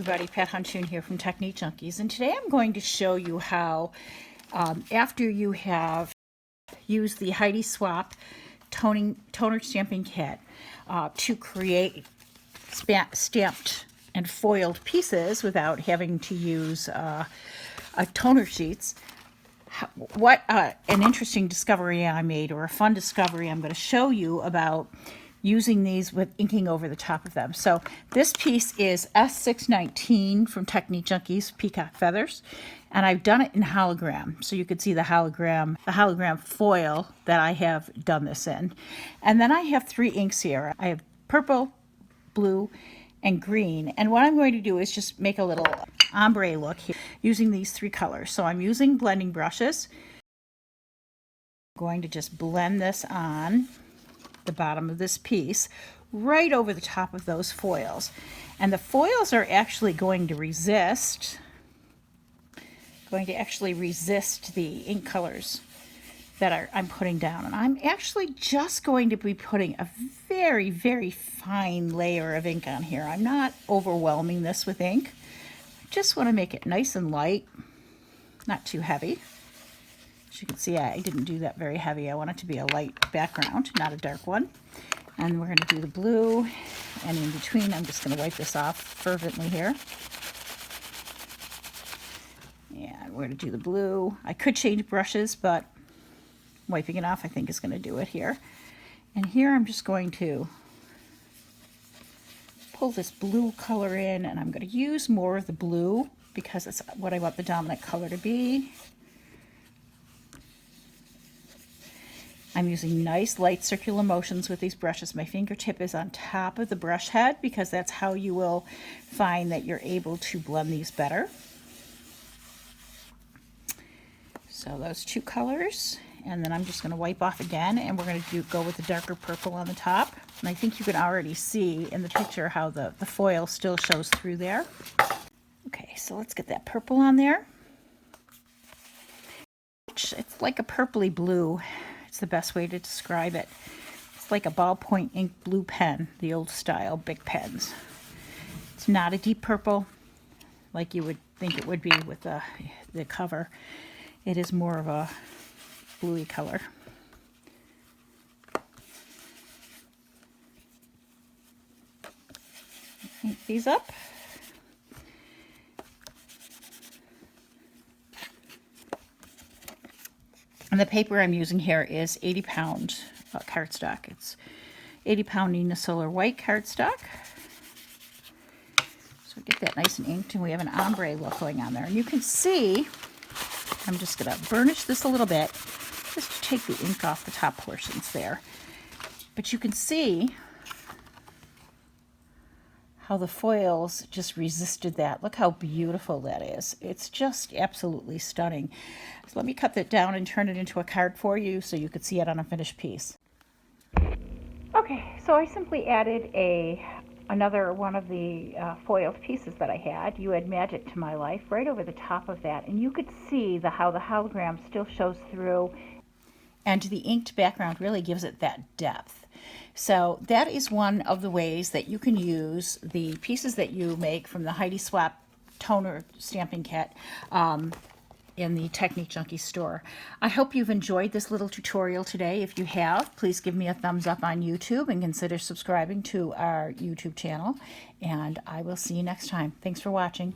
everybody, Pat Huntoon here from Technique Junkies, and today I'm going to show you how after you have used the Heidi Swap toner stamping kit to create stamped and foiled pieces without having to use toner sheets, what an interesting discovery I made, or a fun discovery I'm going to show you about using these with inking over the top of them. So this piece is S619 from Technique Junkies Peacock Feathers, and I've done it in hologram, so you could see the hologram foil that I have done this in. And then I have 3 inks here. I have purple, blue, and green, and what I'm going to do is just make a little ombre look here using these 3 colors. So I'm using blending brushes. I'm going to just blend this on the bottom of this piece right over the top of those foils, and the foils are actually going to actually resist the ink colors that I'm putting down. And I'm actually just going to be putting a very, very fine layer of ink on here. I'm not overwhelming this with ink. I just want to make it nice and light, not too heavy. As you can see, I didn't do that very heavy. I want it to be a light background, not a dark one. And we're going to do the blue, and in between I'm just going to wipe this off fervently here. And we're going to do the blue. I could change brushes, but wiping it off I think is going to do it here. And here I'm just going to pull this blue color in, and I'm going to use more of the blue because it's what I want the dominant color to be. I'm using nice light circular motions with these brushes. My fingertip is on top of the brush head because that's how you will find that you're able to blend these better. So those 2 colors, and then I'm just going to wipe off again, and we're going to go with the darker purple on the top. And I think you can already see in the picture how the foil still shows through there. Okay, so let's get that purple on there. It's like a purpley blue. It's the best way to describe it. It's like a ballpoint ink blue pen, the old style big pens. It's not a deep purple like you would think it would be with the cover. It is more of a bluey color. Ink these up. And the paper I'm using here is 80-pound cardstock. It's 80-pound Neenah Solar White cardstock. So get that nice and inked, and we have an ombre look going on there. And you can see, I'm just going to burnish this a little bit just to take the ink off the top portions there. But you can see how the foils just resisted that. Look how beautiful that is. It's just absolutely stunning. So let me cut that down and turn it into a card for you so you could see it on a finished piece. Okay, so I simply added another one of the foiled pieces that I had. You add magic to my life right over the top of that, and you could see how the hologram still shows through, and the inked background really gives it that depth. So that is one of the ways that you can use the pieces that you make from the Heidi Swap toner stamping kit in the Technique Junkies store. I hope you've enjoyed this little tutorial today. If you have, please give me a thumbs up on YouTube and consider subscribing to our YouTube channel. And I will see you next time. Thanks for watching.